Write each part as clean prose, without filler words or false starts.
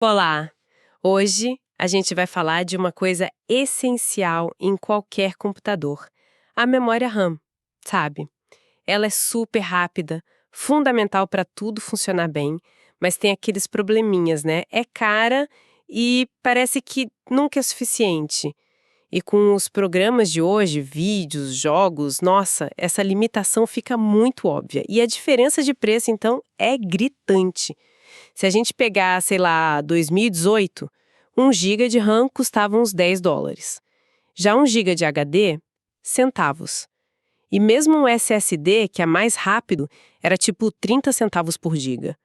Olá! Hoje a gente vai falar de uma coisa essencial em qualquer computador, a memória RAM, sabe? Ela é super rápida, fundamental para tudo funcionar bem, mas tem aqueles probleminhas, né? É cara e parece que nunca é suficiente. E com os programas de hoje, vídeos, jogos, nossa, essa limitação fica muito óbvia. E a diferença de preço, então, é gritante. Se a gente pegar, sei lá, 2018, 1 GB de RAM custava uns US$ 10. Já 1 GB de HD, centavos. E mesmo um SSD, que é mais rápido, era tipo 30 centavos por giga.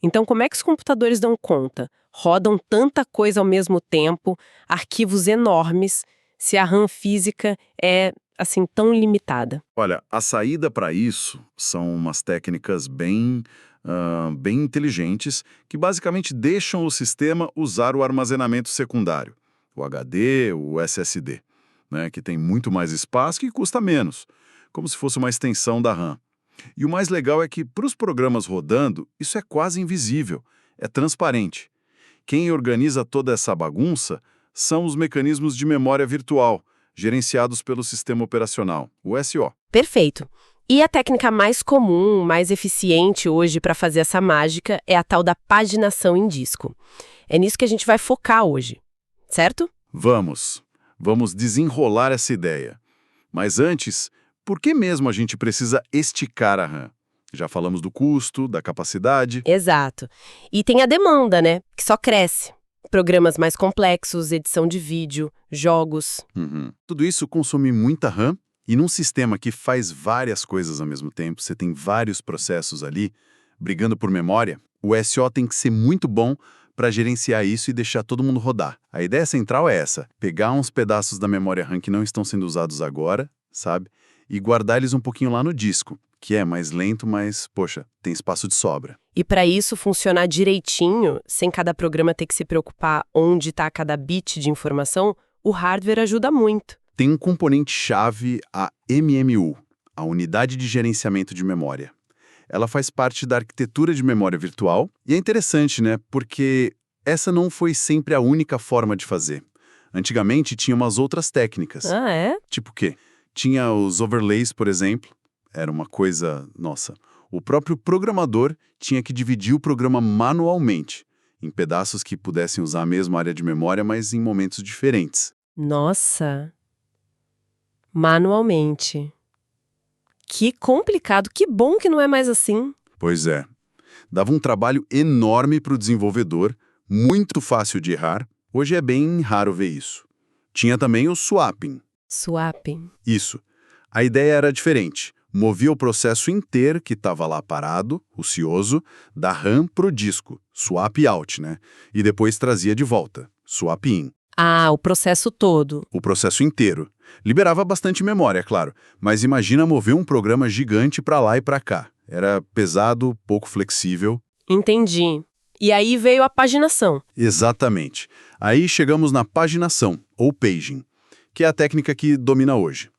Então, como é que os computadores dão conta? Rodam tanta coisa ao mesmo tempo, arquivos enormes, se a RAM física é, assim, tão limitada? Olha, a saída para isso são umas técnicas bem inteligentes que basicamente deixam o sistema usar o armazenamento secundário, o HD, o SSD, né, que tem muito mais espaço e custa menos, como se fosse uma extensão da RAM. E o mais legal é que, para os programas rodando, isso é quase invisível, é transparente. Quem organiza toda essa bagunça são os mecanismos de memória virtual, gerenciados pelo sistema operacional, o SO. Perfeito. E a técnica mais comum, mais eficiente hoje para fazer essa mágica é a tal da paginação em disco. É nisso que a gente vai focar hoje, certo? Vamos desenrolar essa ideia. Mas antes, por que mesmo a gente precisa esticar a RAM? Já falamos do custo, da capacidade. Exato. E tem a demanda, né? Que só cresce. Programas mais complexos, edição de vídeo, jogos. Tudo isso consome muita RAM e num sistema que faz várias coisas ao mesmo tempo, você tem vários processos ali brigando por memória, o SO tem que ser muito bom para gerenciar isso e deixar todo mundo rodar. A ideia central é essa, pegar uns pedaços da memória RAM que não estão sendo usados agora, sabe? E guardar eles um pouquinho lá no disco, que é mais lento, mas, poxa, tem espaço de sobra. E para isso funcionar direitinho, sem cada programa ter que se preocupar onde está cada bit de informação, o hardware ajuda muito. Tem um componente-chave, a MMU, a Unidade de Gerenciamento de Memória. Ela faz parte da arquitetura de memória virtual e é interessante, né? Porque essa não foi sempre a única forma de fazer. Antigamente tinha umas outras técnicas. Ah, é? Tipo o quê? Tinha os overlays, por exemplo. Era uma coisa, nossa. O próprio programador tinha que dividir o programa manualmente, em pedaços que pudessem usar a mesma área de memória, mas em momentos diferentes. Nossa! Manualmente. Que complicado, que bom que não é mais assim. Pois é. Dava um trabalho enorme para o desenvolvedor, muito fácil de errar. Hoje é bem raro ver isso. Tinha também o swapping. Swapping. Isso. A ideia era diferente. Movia o processo inteiro que estava lá parado, ocioso, da RAM pro disco, swap out, né? E depois trazia de volta, swap in. Ah, o processo todo. O processo inteiro. Liberava bastante memória, é claro, mas imagina mover um programa gigante para lá e para cá. Era pesado, pouco flexível. Entendi. E aí veio a paginação. Exatamente. Aí chegamos na paginação, ou paging, que é a técnica que domina hoje.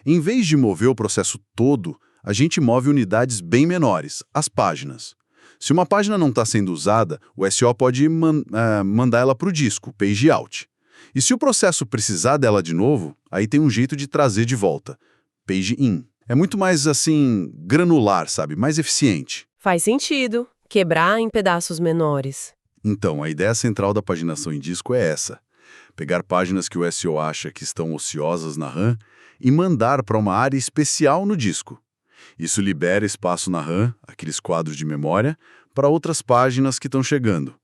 Em vez de mover o processo todo, a gente move unidades bem menores, as páginas. Se uma página não está sendo usada, o SO pode mandar ela para o disco, page out. E se o processo precisar dela de novo, aí tem um jeito de trazer de volta, page in. É muito mais, assim, granular, sabe? Mais eficiente. Faz sentido. Quebrar em pedaços menores. Então, a ideia central da paginação em disco é essa. Pegar páginas que o SO acha que estão ociosas na RAM e mandar para uma área especial no disco. Isso libera espaço na RAM, aqueles quadros de memória, para outras páginas que estão chegando.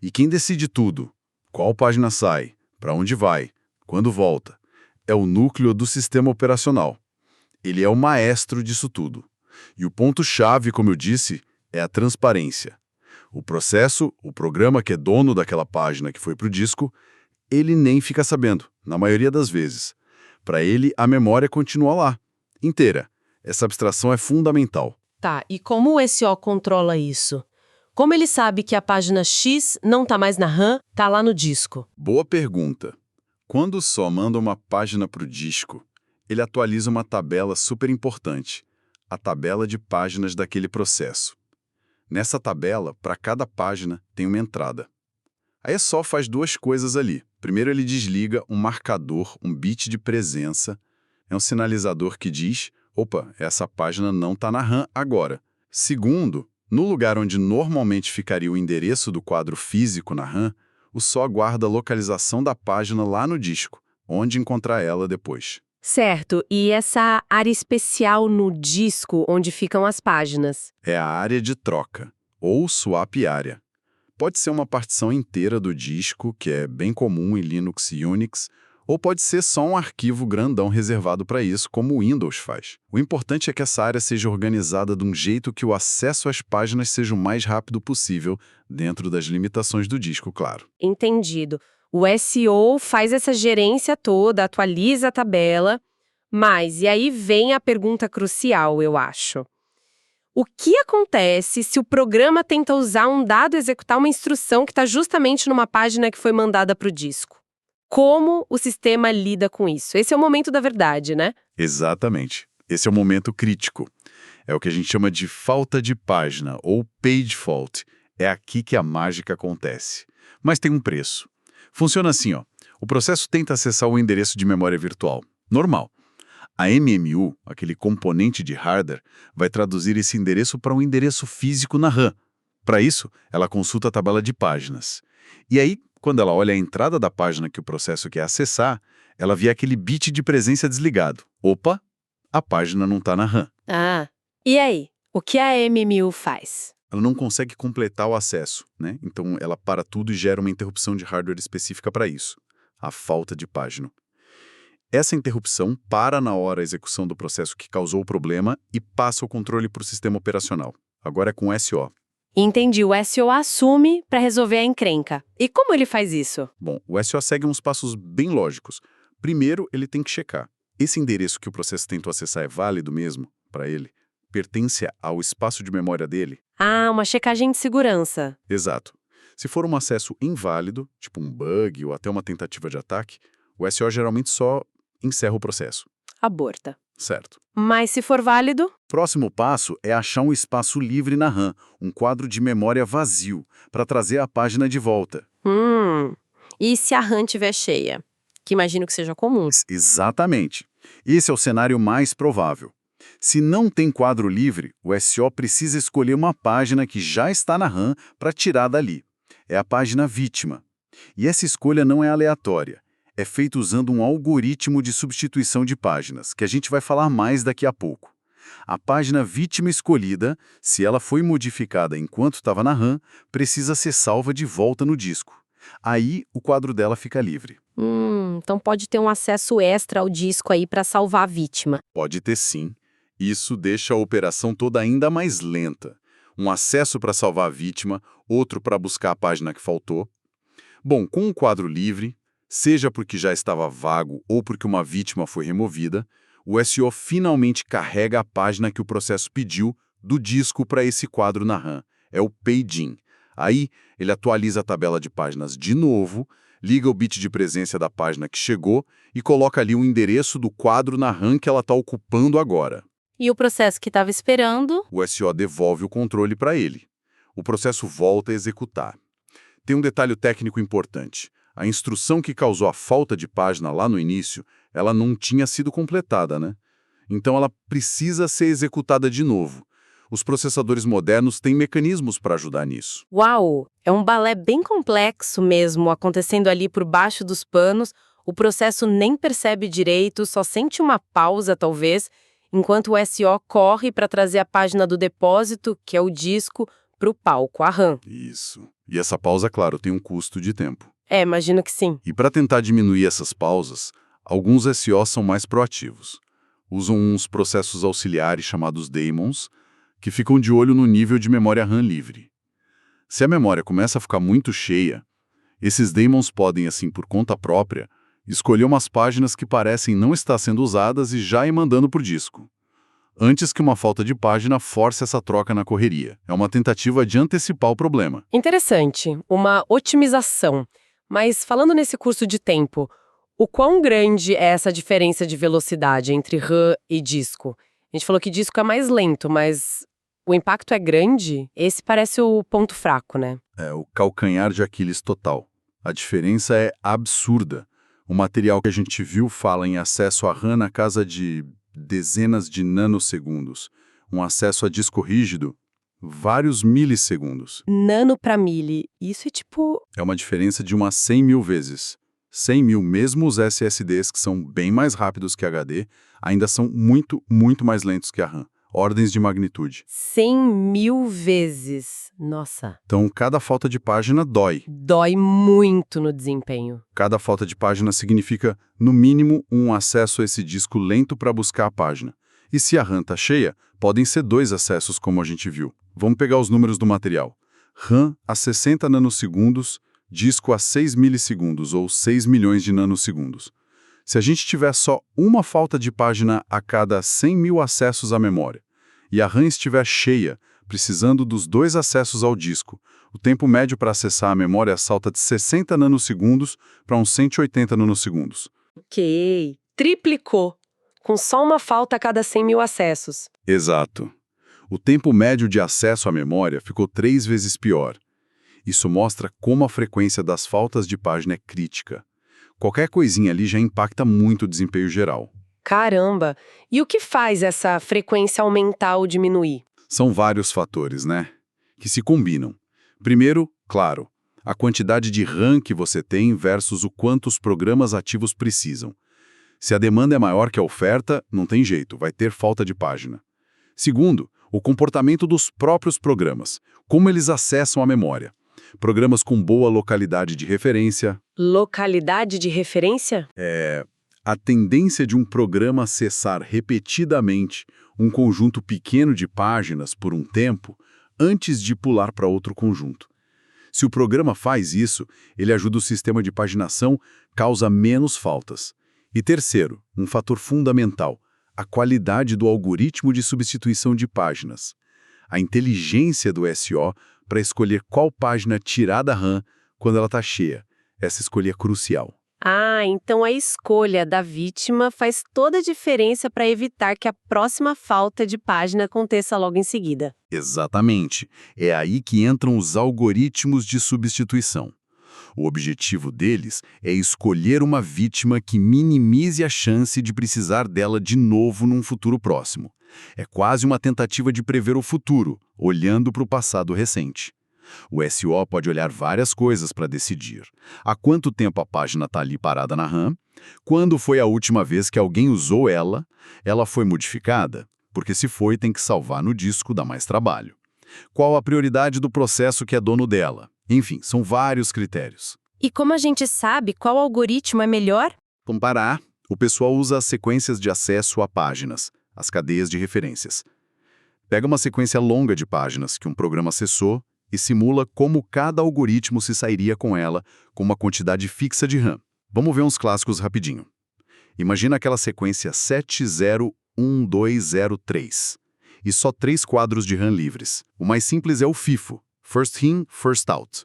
E quem decide tudo, qual página sai, para onde vai, quando volta, é o núcleo do sistema operacional. Ele é o maestro disso tudo. E o ponto-chave, como eu disse, é a transparência. O processo, o programa que é dono daquela página que foi para o disco, ele nem fica sabendo, na maioria das vezes. Para ele, a memória continua lá, inteira. Essa abstração é fundamental. Tá, e como o SO controla isso? Como ele sabe que a página X não tá mais na RAM, tá lá no disco? Boa pergunta. Quando só manda uma página para o disco, ele atualiza uma tabela super importante, a tabela de páginas daquele processo. Nessa tabela, para cada página, tem uma entrada. Aí só faz duas coisas ali. Primeiro, ele desliga um marcador, um bit de presença. É um sinalizador que diz, opa, essa página não está na RAM agora. Segundo, no lugar onde normalmente ficaria o endereço do quadro físico na RAM, o SO guarda a localização da página lá no disco, onde encontrar ela depois. Certo, e essa área especial no disco onde ficam as páginas? É a área de troca, ou swap area. Pode ser uma partição inteira do disco, que é bem comum em Linux e Unix, ou pode ser só um arquivo grandão reservado para isso, como o Windows faz. O importante é que essa área seja organizada de um jeito que o acesso às páginas seja o mais rápido possível, dentro das limitações do disco, claro. Entendido. O SEO faz essa gerência toda, atualiza a tabela, mas, e aí vem a pergunta crucial, eu acho. O que acontece se o programa tenta usar um dado e executar uma instrução que está justamente numa página que foi mandada para o disco? Como o sistema lida com isso? Esse é o momento da verdade, né? Exatamente. Esse é o momento crítico. É o que a gente chama de falta de página, ou page fault. É aqui que a mágica acontece. Mas tem um preço. Funciona assim, ó. O processo tenta acessar o endereço de memória virtual. Normal. A MMU, aquele componente de hardware, vai traduzir esse endereço para um endereço físico na RAM. Para isso, ela consulta a tabela de páginas. E aí, quando ela olha a entrada da página que o processo quer acessar, ela vê aquele bit de presença desligado. Opa, a página não está na RAM. Ah, e aí? O que a MMU faz? Ela não consegue completar o acesso, né? Então ela para tudo e gera uma interrupção de hardware específica para isso, a falta de página. Essa interrupção para na hora a execução do processo que causou o problema e passa o controle para o sistema operacional. Agora é com o SO. Entendi, o SEO assume para resolver a encrenca. E como ele faz isso? Bom, o SO segue uns passos bem lógicos. Primeiro, ele tem que checar. Esse endereço que o processo tentou acessar é válido mesmo para ele? Pertence ao espaço de memória dele? Ah, uma checagem de segurança. Exato. Se for um acesso inválido, tipo um bug ou até uma tentativa de ataque, o SO geralmente só encerra o processo. Aborta. Certo. Mas se for válido? Próximo passo é achar um espaço livre na RAM, um quadro de memória vazio, para trazer a página de volta. E se a RAM estiver cheia? Que imagino que seja comum. Exatamente. Esse é o cenário mais provável. Se não tem quadro livre, o SO precisa escolher uma página que já está na RAM para tirar dali. É a página vítima. E essa escolha não é aleatória. É feito usando um algoritmo de substituição de páginas, que a gente vai falar mais daqui a pouco. A página vítima escolhida, se ela foi modificada enquanto estava na RAM, precisa ser salva de volta no disco. Aí, o quadro dela fica livre. Então pode ter um acesso extra ao disco aí para salvar a vítima. Pode ter sim. Isso deixa a operação toda ainda mais lenta. Um acesso para salvar a vítima, outro para buscar a página que faltou. Bom, com o quadro livre, seja porque já estava vago ou porque uma vítima foi removida, o SO finalmente carrega a página que o processo pediu do disco para esse quadro na RAM. É o paging. Aí, ele atualiza a tabela de páginas de novo, liga o bit de presença da página que chegou e coloca ali o endereço do quadro na RAM que ela está ocupando agora. E o processo que estava esperando? O SO devolve o controle para ele. O processo volta a executar. Tem um detalhe técnico importante. A instrução que causou a falta de página lá no início, ela não tinha sido completada, né? Então ela precisa ser executada de novo. Os processadores modernos têm mecanismos para ajudar nisso. Uau! É um balé bem complexo mesmo, acontecendo ali por baixo dos panos. O processo nem percebe direito, só sente uma pausa, talvez, enquanto o SO corre para trazer a página do depósito, que é o disco, para o palco, a RAM. Isso. E essa pausa, claro, tem um custo de tempo. Imagino que sim. E para tentar diminuir essas pausas, alguns SOs são mais proativos. Usam uns processos auxiliares chamados daemons, que ficam de olho no nível de memória RAM livre. Se a memória começa a ficar muito cheia, esses daemons podem, assim por conta própria, escolher umas páginas que parecem não estar sendo usadas e já ir mandando por disco, antes que uma falta de página force essa troca na correria. É uma tentativa de antecipar o problema. Interessante, uma otimização. Mas falando nesse curso de tempo, o quão grande é essa diferença de velocidade entre RAM e disco? A gente falou que disco é mais lento, mas o impacto é grande? Esse parece o ponto fraco, né? É o calcanhar de Aquiles total. A diferença é absurda. O material que a gente viu fala em acesso à RAM na casa de dezenas de nanosegundos. Um acesso a disco rígido, vários milissegundos. Nano para mili. Isso é tipo... É uma diferença de umas 100 mil vezes. 100 mil, mesmo os SSDs, que são bem mais rápidos que HD, ainda são muito, muito mais lentos que a RAM. Ordens de magnitude. 100 mil vezes. Nossa. Então, cada falta de página dói. Dói muito no desempenho. Cada falta de página significa, no mínimo, um acesso a esse disco lento para buscar a página. E se a RAM está cheia, podem ser 2 acessos, como a gente viu. Vamos pegar os números do material. RAM a 60 nanosegundos, disco a 6 milissegundos, ou 6 milhões de nanosegundos. Se a gente tiver só uma falta de página a cada 100 mil acessos à memória, e a RAM estiver cheia, precisando dos 2 acessos ao disco, o tempo médio para acessar a memória salta de 60 nanosegundos para uns 180 nanosegundos. Ok. Triplicou. Com só uma falta a cada 100 mil acessos. Exato. O tempo médio de acesso à memória ficou 3 vezes pior. Isso mostra como a frequência das faltas de página é crítica. Qualquer coisinha ali já impacta muito o desempenho geral. Caramba! E o que faz essa frequência aumentar ou diminuir? São vários fatores, né? Que se combinam. Primeiro, claro, a quantidade de RAM que você tem versus o quanto os programas ativos precisam. Se a demanda é maior que a oferta, não tem jeito, vai ter falta de página. Segundo, o comportamento dos próprios programas, como eles acessam a memória. Programas com boa localidade de referência. Localidade de referência? A tendência de um programa acessar repetidamente um conjunto pequeno de páginas por um tempo antes de pular para outro conjunto. Se o programa faz isso, ele ajuda o sistema de paginação, causa menos faltas. E terceiro, um fator fundamental, a qualidade do algoritmo de substituição de páginas. A inteligência do SO para escolher qual página tirar da RAM quando ela está cheia. Essa escolha é crucial. Ah, então a escolha da vítima faz toda a diferença para evitar que a próxima falta de página aconteça logo em seguida. Exatamente. É aí que entram os algoritmos de substituição. O objetivo deles é escolher uma vítima que minimize a chance de precisar dela de novo num futuro próximo. É quase uma tentativa de prever o futuro, olhando para o passado recente. O SO pode olhar várias coisas para decidir. Há quanto tempo a página está ali parada na RAM? Quando foi a última vez que alguém usou ela? Ela foi modificada? Porque se foi, tem que salvar no disco, dá mais trabalho. Qual a prioridade do processo que é dono dela? Enfim, são vários critérios. E como a gente sabe qual algoritmo é melhor? Comparar, o pessoal usa as sequências de acesso a páginas, as cadeias de referências. Pega uma sequência longa de páginas que um programa acessou e simula como cada algoritmo se sairia com ela com uma quantidade fixa de RAM. Vamos ver uns clássicos rapidinho. Imagina aquela sequência 701203 e só 3 quadros de RAM livres. O mais simples é o FIFO, First In, First Out.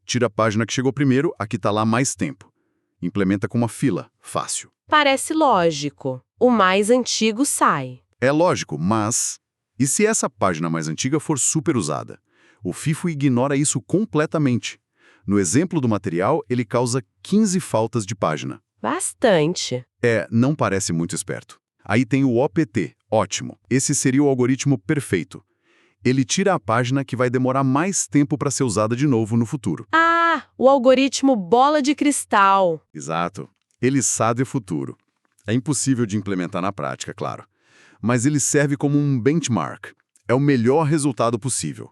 Tira a página que chegou primeiro, a que está lá mais tempo. Implementa com uma fila, fácil. Parece lógico. O mais antigo sai. É lógico, mas... E se essa página mais antiga for super usada? O FIFO ignora isso completamente. No exemplo do material, ele causa 15 faltas de página. Bastante. Não parece muito esperto. Aí tem o OPT, ótimo. Esse seria o algoritmo perfeito. Ele tira a página que vai demorar mais tempo para ser usada de novo no futuro. Ah, o algoritmo bola de cristal. Exato. Ele sabe o futuro. É impossível de implementar na prática, claro. Mas ele serve como um benchmark. É o melhor resultado possível.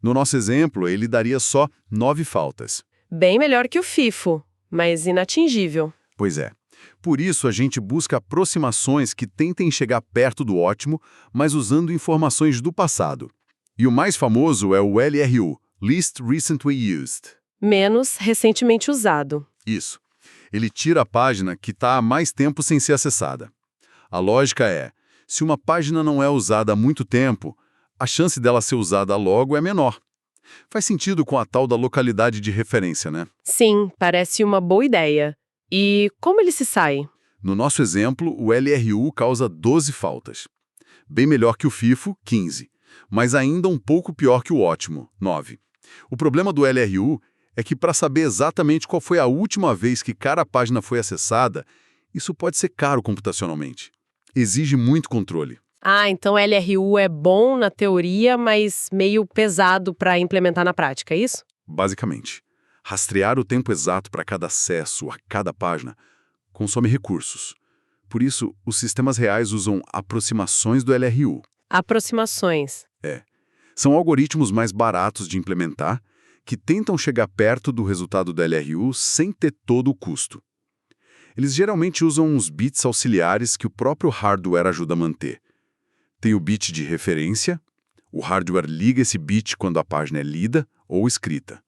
No nosso exemplo, ele daria só 9 faltas. Bem melhor que o FIFO, mas inatingível. Pois é. Por isso, a gente busca aproximações que tentem chegar perto do ótimo, mas usando informações do passado. E o mais famoso é o LRU, Least Recently Used. Menos recentemente usado. Isso. Ele tira a página que está há mais tempo sem ser acessada. A lógica é, se uma página não é usada há muito tempo, a chance dela ser usada logo é menor. Faz sentido com a tal da localidade de referência, né? Sim, parece uma boa ideia. E como ele se sai? No nosso exemplo, o LRU causa 12 faltas. Bem melhor que o FIFO, 15. Mas ainda um pouco pior que o ótimo, 9. O problema do LRU é que para saber exatamente qual foi a última vez que cada página foi acessada, isso pode ser caro computacionalmente. Exige muito controle. Ah, então LRU é bom na teoria, mas meio pesado para implementar na prática, é isso? Basicamente, rastrear o tempo exato para cada acesso a cada página consome recursos. Por isso, os sistemas reais usam aproximações do LRU. Aproximações. São algoritmos mais baratos de implementar que tentam chegar perto do resultado do LRU sem ter todo o custo. Eles geralmente usam uns bits auxiliares que o próprio hardware ajuda a manter. Tem o bit de referência, o hardware liga esse bit quando a página é lida ou escrita.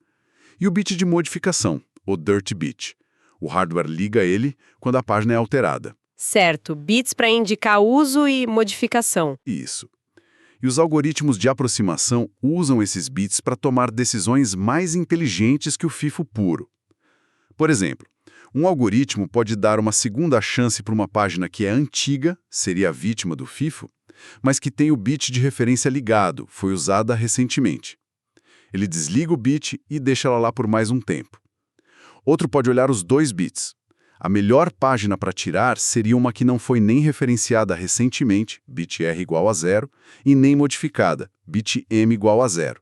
E o bit de modificação, o dirty bit. O hardware liga ele quando a página é alterada. Certo, bits para indicar uso e modificação. Isso. E os algoritmos de aproximação usam esses bits para tomar decisões mais inteligentes que o FIFO puro. Por exemplo, um algoritmo pode dar uma segunda chance para uma página que é antiga, seria a vítima do FIFO, mas que tem o bit de referência ligado, foi usada recentemente. Ele desliga o bit e deixa ela lá por mais um tempo. Outro pode olhar os dois bits. A melhor página para tirar seria uma que não foi nem referenciada recentemente, bit R igual a 0, e nem modificada, bit M igual a 0,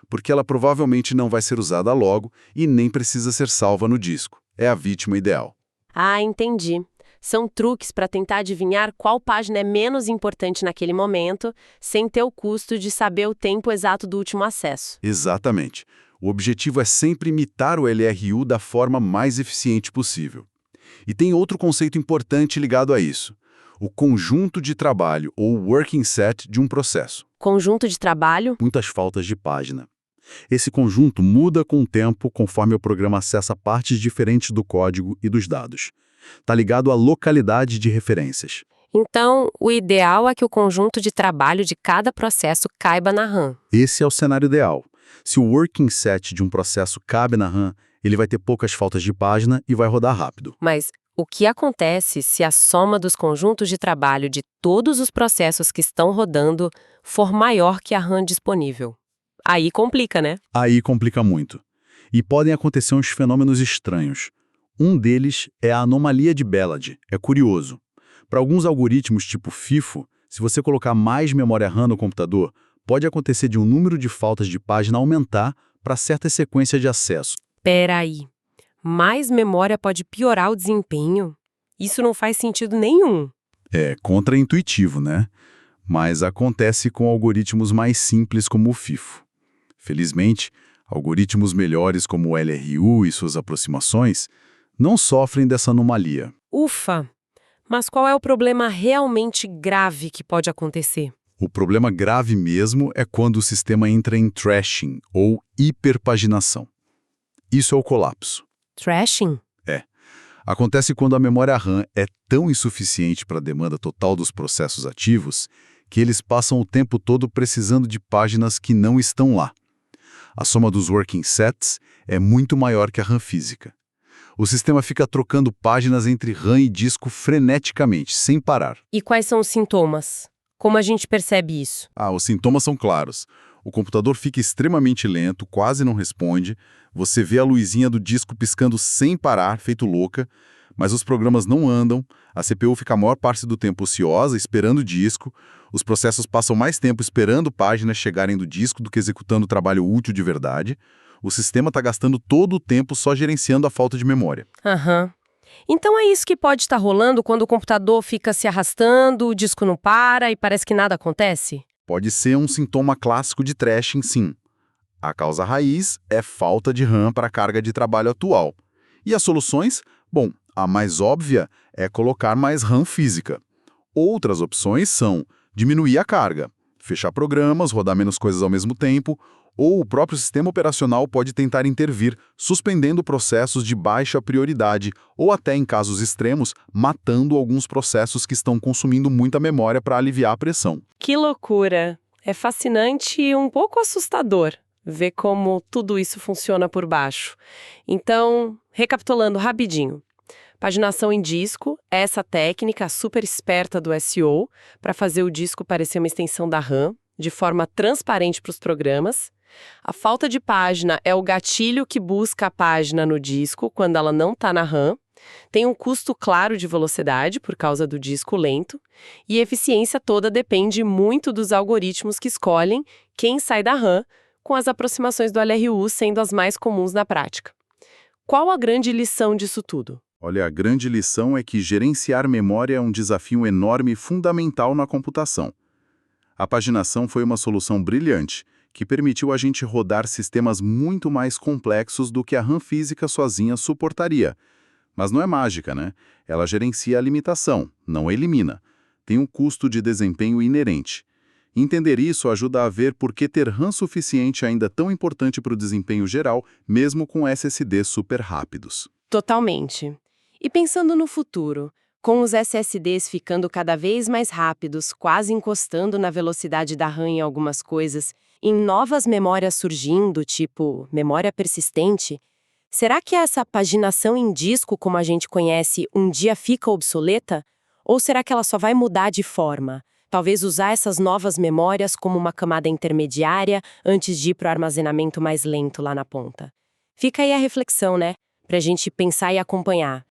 porque ela provavelmente não vai ser usada logo e nem precisa ser salva no disco. É a vítima ideal. Ah, entendi. São truques para tentar adivinhar qual página é menos importante naquele momento, sem ter o custo de saber o tempo exato do último acesso. Exatamente. O objetivo é sempre imitar o LRU da forma mais eficiente possível. E tem outro conceito importante ligado a isso: o conjunto de trabalho, ou working set, de um processo. Conjunto de trabalho? Muitas faltas de página. Esse conjunto muda com o tempo conforme o programa acessa partes diferentes do código e dos dados. Está ligado à localidade de referências. Então, o ideal é que o conjunto de trabalho de cada processo caiba na RAM. Esse é o cenário ideal. Se o working set de um processo cabe na RAM, ele vai ter poucas faltas de página e vai rodar rápido. Mas o que acontece se a soma dos conjuntos de trabalho de todos os processos que estão rodando for maior que a RAM disponível? Aí complica, né? Aí complica muito. E podem acontecer uns fenômenos estranhos. Um deles é a anomalia de Ballard. É curioso. Para alguns algoritmos tipo FIFO, se você colocar mais memória RAM no computador, pode acontecer de um número de faltas de página aumentar para certa sequência de acesso. Peraí. Mais memória pode piorar o desempenho? Isso não faz sentido nenhum. É contraintuitivo, né? Mas acontece com algoritmos mais simples como o FIFO. Felizmente, algoritmos melhores como o LRU e suas aproximações não sofrem dessa anomalia. Ufa! Mas qual é o problema realmente grave que pode acontecer? O problema grave mesmo é quando o sistema entra em trashing, ou hiperpaginação. Isso é o colapso. Trashing? Acontece quando a memória RAM é tão insuficiente para a demanda total dos processos ativos que eles passam o tempo todo precisando de páginas que não estão lá. A soma dos working sets é muito maior que a RAM física. O sistema fica trocando páginas entre RAM e disco freneticamente, sem parar. E quais são os sintomas? Como a gente percebe isso? Os sintomas são claros. O computador fica extremamente lento, quase não responde, você vê a luzinha do disco piscando sem parar, feito louca, mas os programas não andam, a CPU fica a maior parte do tempo ociosa, esperando o disco, os processos passam mais tempo esperando páginas chegarem do disco do que executando trabalho útil de verdade, o sistema está gastando todo o tempo só gerenciando a falta de memória. Aham. Então é isso que pode estar rolando quando o computador fica se arrastando, o disco não para e parece que nada acontece? Pode ser um sintoma clássico de trashing, sim. A causa raiz é falta de RAM para a carga de trabalho atual. E as soluções? Bom, a mais óbvia é colocar mais RAM física. Outras opções são diminuir a carga, fechar programas, rodar menos coisas ao mesmo tempo, ou o próprio sistema operacional pode tentar intervir, suspendendo processos de baixa prioridade ou até, em casos extremos, matando alguns processos que estão consumindo muita memória para aliviar a pressão. Que loucura! É fascinante e um pouco assustador ver como tudo isso funciona por baixo. Então, recapitulando rapidinho. Paginação em disco é essa técnica super esperta do SEO para fazer o disco parecer uma extensão da RAM, de forma transparente para os programas. A falta de página é o gatilho que busca a página no disco quando ela não está na RAM. Tem um custo claro de velocidade por causa do disco lento, e a eficiência toda depende muito dos algoritmos que escolhem quem sai da RAM, com as aproximações do LRU sendo as mais comuns na prática. Qual a grande lição disso tudo? Olha, a grande lição é que gerenciar memória é um desafio enorme e fundamental na computação. A paginação foi uma solução brilhante, que permitiu a gente rodar sistemas muito mais complexos do que a RAM física sozinha suportaria. Mas não é mágica, né? Ela gerencia a limitação, não elimina. Tem um custo de desempenho inerente. Entender isso ajuda a ver por que ter RAM suficiente ainda é tão importante para o desempenho geral, mesmo com SSDs super rápidos. Totalmente. E pensando no futuro, com os SSDs ficando cada vez mais rápidos, quase encostando na velocidade da RAM em algumas coisas, em novas memórias surgindo, tipo memória persistente, será que essa paginação em disco, como a gente conhece, um dia fica obsoleta? Ou será que ela só vai mudar de forma? Talvez usar essas novas memórias como uma camada intermediária antes de ir para o armazenamento mais lento lá na ponta. Fica aí a reflexão, né? Pra gente pensar e acompanhar.